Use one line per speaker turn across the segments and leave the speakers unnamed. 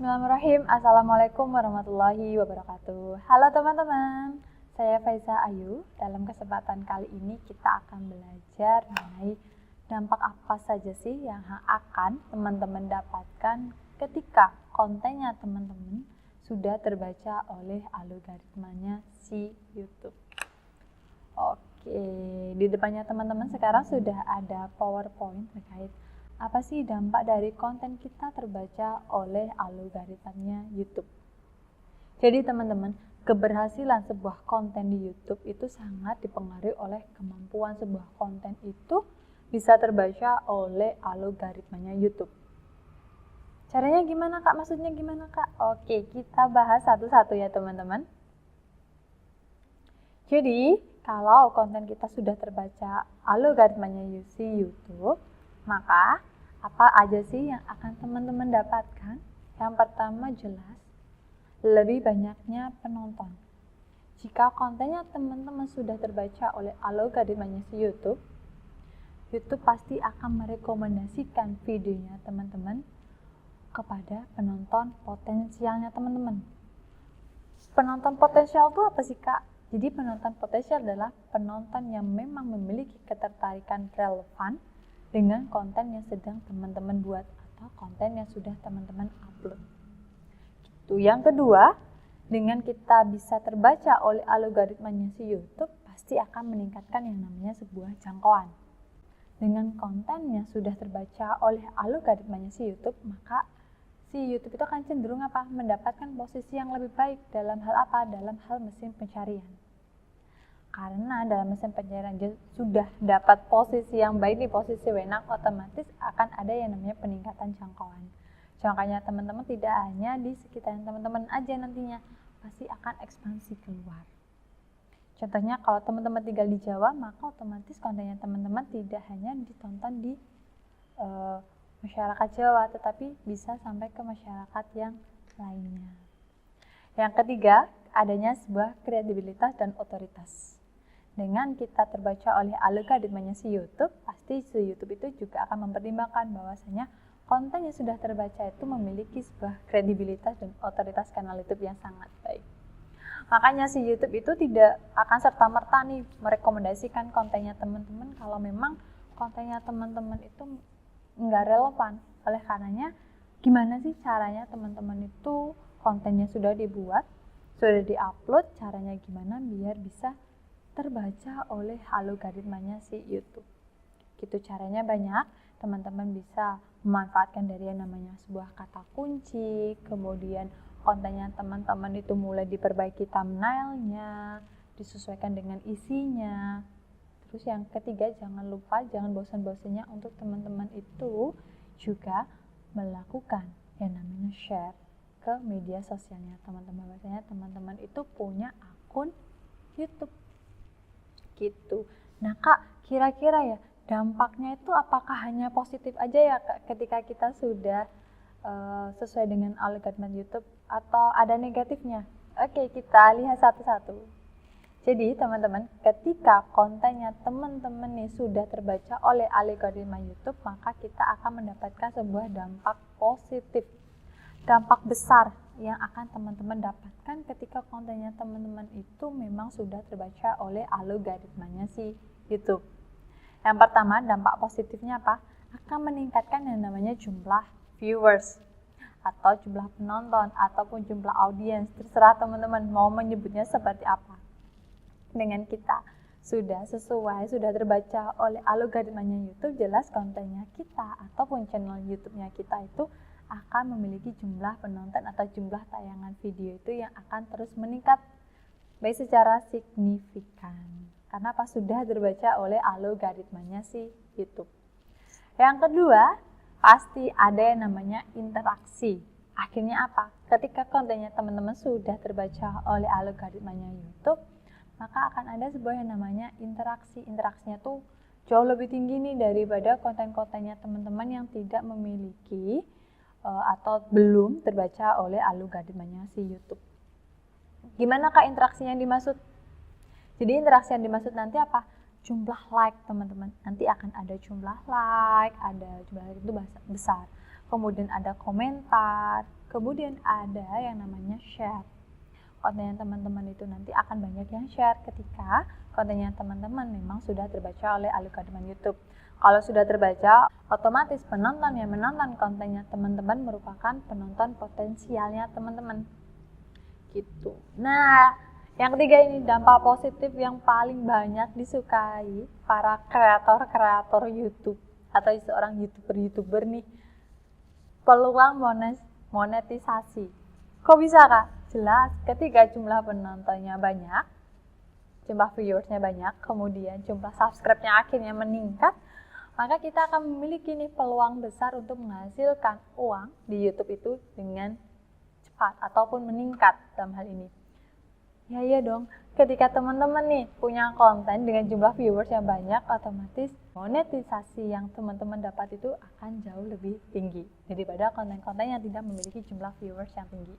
Bismillahirrahmanirrahim. Assalamualaikum warahmatullahi wabarakatuh. Halo teman-teman, saya Faiza Ayu. Dalam kesempatan kali ini kita akan belajar mengenai dampak apa saja sih yang akan teman-teman dapatkan ketika kontennya teman-teman sudah terbaca oleh algoritmanya si YouTube. Oke, di depannya teman-teman sekarang sudah ada PowerPoint terkait apa sih dampak dari konten kita terbaca oleh algoritmanya YouTube. Jadi teman-teman, keberhasilan sebuah konten di YouTube itu sangat dipengaruhi oleh kemampuan sebuah konten itu bisa terbaca oleh algoritmanya YouTube. Caranya gimana Kak? Maksudnya gimana Kak? Oke, kita bahas satu-satu ya teman-teman. Jadi, kalau konten kita sudah terbaca algoritmanya YouTube, maka apa aja sih yang akan teman-teman dapatkan? Yang pertama jelas, lebih banyaknya penonton. Jika kontennya teman-teman sudah terbaca oleh algoritmanya si YouTube, YouTube pasti akan merekomendasikan videonya teman-teman kepada penonton potensialnya teman-teman. Penonton potensial itu apa sih Kak? Jadi penonton potensial adalah penonton yang memang memiliki ketertarikan relevan dengan konten yang sedang teman-teman buat atau konten yang sudah teman-teman upload. Gitu. Yang kedua, dengan kita bisa terbaca oleh algoritmanya si YouTube, pasti akan meningkatkan yang namanya sebuah jangkauan. Dengan konten yang sudah terbaca oleh algoritmanya si YouTube, maka si YouTube itu akan cenderung mendapatkan posisi yang lebih baik dalam hal apa? Dalam hal mesin pencarian. Karena dalam mesin pencarian sudah dapat posisi yang baik di posisi wenak, otomatis akan ada yang namanya peningkatan jangkauan. Jangkauannya teman-teman tidak hanya di sekitar teman-teman aja nantinya, pasti akan ekspansi keluar. Contohnya kalau teman-teman tinggal di Jawa, maka otomatis kontennya teman-teman tidak hanya ditonton di masyarakat Jawa, tetapi bisa sampai ke masyarakat yang lainnya. Yang ketiga, adanya sebuah kredibilitas dan otoritas. Dengan kita terbaca oleh algoritmanya si YouTube, pasti si YouTube itu juga akan mempertimbangkan bahwasanya konten yang sudah terbaca itu memiliki sebuah kredibilitas dan otoritas kanal YouTube yang sangat baik. Makanya si YouTube itu tidak akan serta-merta nih merekomendasikan kontennya teman-teman kalau memang kontennya teman-teman itu nggak relevan. Oleh karenanya, gimana sih caranya teman-teman itu kontennya sudah dibuat, sudah diupload, caranya gimana biar bisa terbaca oleh algoritmanya si YouTube. Gitu caranya banyak, teman-teman bisa memanfaatkan dari yang namanya sebuah kata kunci, kemudian kontennya teman-teman itu mulai diperbaiki thumbnailnya, disesuaikan dengan isinya. Terus yang ketiga, jangan bosan-bosannya untuk teman-teman itu juga melakukan yang namanya share ke media sosialnya teman-teman. Biasanya teman-teman itu punya akun YouTube. Gitu. Nah Kak, kira-kira ya dampaknya itu apakah hanya positif aja ya Kak ketika kita sudah sesuai dengan algoritma YouTube atau ada negatifnya? Oke, kita lihat satu-satu. Jadi teman-teman, ketika kontennya teman-teman nih sudah terbaca oleh algoritma YouTube, maka kita akan mendapatkan sebuah dampak positif, dampak besar yang akan teman-teman dapatkan ketika kontennya teman-teman itu memang sudah terbaca oleh algoritmanya si YouTube. Yang pertama, dampak positifnya apa? Akan meningkatkan yang namanya jumlah viewers atau jumlah penonton ataupun jumlah audiens, terserah teman-teman mau menyebutnya seperti apa. Dengan kita sudah sesuai, sudah terbaca oleh algoritmanya YouTube, jelas kontennya kita ataupun channel YouTube-nya kita itu akan memiliki jumlah penonton atau jumlah tayangan video itu yang akan terus meningkat baik secara signifikan. Karena apa? Sudah terbaca oleh algoritmanya si YouTube. Yang kedua, pasti ada yang namanya interaksi. Akhirnya apa? Ketika kontennya teman-teman sudah terbaca oleh algoritmanya YouTube, maka akan ada sebuah yang namanya interaksi. Interaksinya tuh jauh lebih tinggi nih daripada konten-kontennya teman-teman yang tidak memiliki atau belum terbaca oleh algoritmanya si YouTube. Gimana Kak interaksinya yang dimaksud? Jadi interaksi yang dimaksud nanti apa? Jumlah like teman-teman. Nanti akan ada jumlah like, ada jumlah like itu besar. Kemudian ada komentar, Kemudian ada yang namanya share. Konten teman-teman itu nanti akan banyak yang share ketika kontennya teman-teman memang sudah terbaca oleh algoritma YouTube. Kalau sudah terbaca, otomatis penonton yang menonton kontennya teman-teman merupakan penonton potensialnya teman-teman. Gitu. Nah, yang ketiga ini dampak positif yang paling banyak disukai para kreator YouTube atau seorang YouTuber nih. Peluang monetisasi. Kok bisa, Kak? Jelas, ketika jumlah penontonnya banyak, jumlah viewersnya banyak, kemudian jumlah subscribe-nya akhirnya meningkat, maka kita akan memiliki nih peluang besar untuk menghasilkan uang di YouTube itu dengan cepat ataupun meningkat dalam hal ini. Ya iya dong, ketika teman-teman nih punya konten dengan jumlah viewers yang banyak, otomatis monetisasi yang teman-teman dapat itu akan jauh lebih tinggi daripada konten-konten yang tidak memiliki jumlah viewers yang tinggi.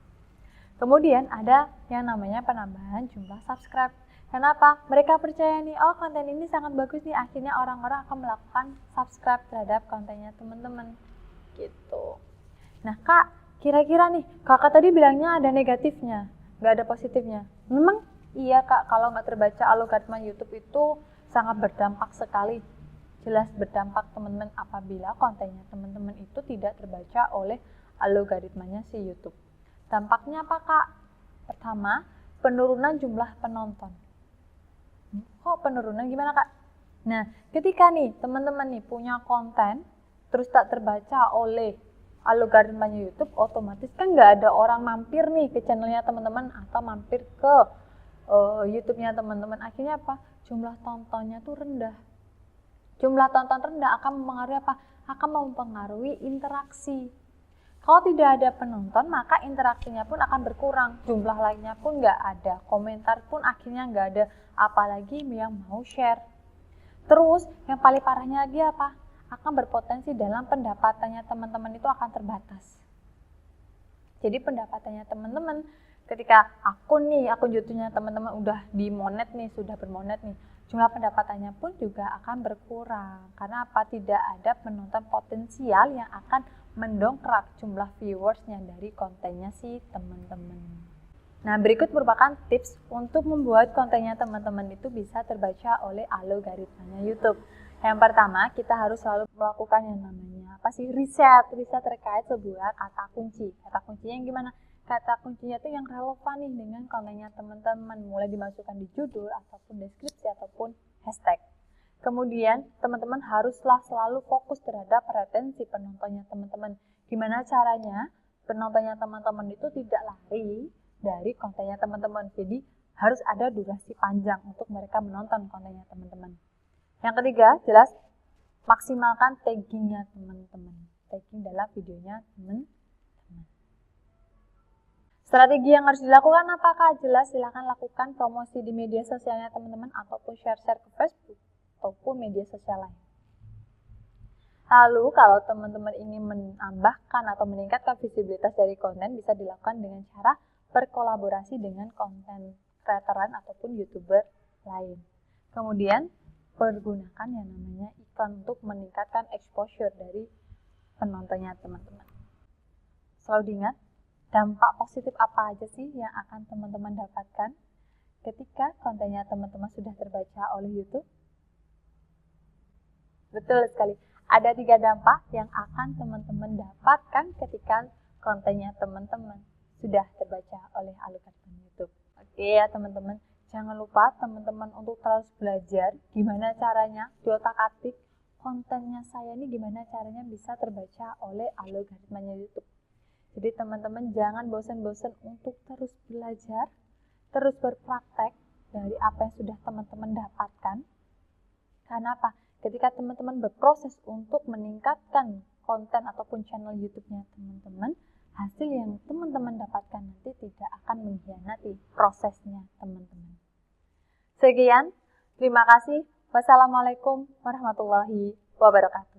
Kemudian ada yang namanya penambahan jumlah subscribe. Kenapa? Mereka percaya nih, oh konten ini sangat bagus nih, akhirnya orang-orang akan melakukan subscribe terhadap kontennya teman-teman. Gitu. Nah Kak, kira-kira nih, Kakak tadi bilangnya ada negatifnya, nggak ada positifnya. Memang iya Kak, kalau nggak terbaca algoritma YouTube itu sangat berdampak sekali. Jelas berdampak teman-teman apabila kontennya teman-teman itu tidak terbaca oleh algoritmanya si YouTube. Dampaknya apa Kak? Pertama, penurunan jumlah penonton. Kok penurunan gimana Kak? Nah, ketika nih teman-teman nih punya konten terus tak terbaca oleh algoritmanya YouTube, otomatis kan nggak ada orang mampir nih ke channelnya teman-teman atau mampir ke YouTube-nya teman-teman. Akhirnya apa? Jumlah tontonnya tuh rendah. Jumlah tonton rendah akan mempengaruhi apa? Akan mempengaruhi interaksi. Kalau tidak ada penonton, maka interaksinya pun akan berkurang. Jumlah like-nya pun nggak ada. Komentar pun akhirnya nggak ada. Apalagi yang mau share. Terus, yang paling parahnya lagi apa? Akan berpotensi dalam pendapatannya teman-teman itu akan terbatas. Jadi pendapatannya teman-teman, ketika akun YouTube-nya teman-teman udah dimonet nih, sudah bermonet nih, jumlah pendapatannya pun juga akan berkurang. Karena apa? Tidak ada penonton potensial yang akan mendongkrak jumlah viewersnya dari kontennya si teman-teman. Nah, berikut merupakan tips untuk membuat kontennya teman-teman itu bisa terbaca oleh algoritmanya YouTube. Yang pertama, kita harus selalu melakukan yang namanya riset terkait sebuah kata kunci. Kata kuncinya yang gimana? Kata kuncinya itu yang relevan nih dengan kontennya teman-teman, mulai dimasukkan di judul ataupun deskripsi ataupun hashtag. Kemudian, teman-teman haruslah selalu fokus terhadap retensi penontonnya teman-teman. Gimana caranya penontonnya teman-teman itu tidak lari dari kontennya teman-teman. Jadi, harus ada durasi panjang untuk mereka menonton kontennya teman-teman. Yang ketiga, jelas maksimalkan taggingnya teman-teman. Tagging dalam videonya teman-teman. Strategi yang harus dilakukan apakah? Jelas silakan lakukan promosi di media sosialnya teman-teman ataupun share-share ke Facebook ataupun media sosial lain. Lalu kalau teman-teman ingin menambahkan atau meningkatkan visibilitas dari konten, bisa dilakukan dengan cara berkolaborasi dengan konten creatoran ataupun YouTuber lain. Kemudian pergunakan yang namanya iklan untuk meningkatkan exposure dari penontonnya teman-teman. Selalu diingat, dampak positif apa aja sih yang akan teman-teman dapatkan ketika kontennya teman-teman sudah terbaca oleh YouTube? Betul sekali. Ada 3 dampak yang akan teman-teman dapatkan ketika kontennya teman-teman sudah terbaca oleh algoritma YouTube. Oke ya teman-teman, jangan lupa teman-teman untuk terus belajar gimana caranya di otak-atik kontennya saya ini gimana caranya bisa terbaca oleh algoritmanya YouTube. Jadi teman-teman jangan bosan-bosan untuk terus belajar, terus berpraktek dari apa yang sudah teman-teman dapatkan. Karena apa? Ketika teman-teman berproses untuk meningkatkan konten ataupun channel YouTube-nya teman-teman, hasil yang teman-teman dapatkan nanti tidak akan mengkhianati prosesnya teman-teman. Sekian, terima kasih. Wassalamualaikum warahmatullahi wabarakatuh.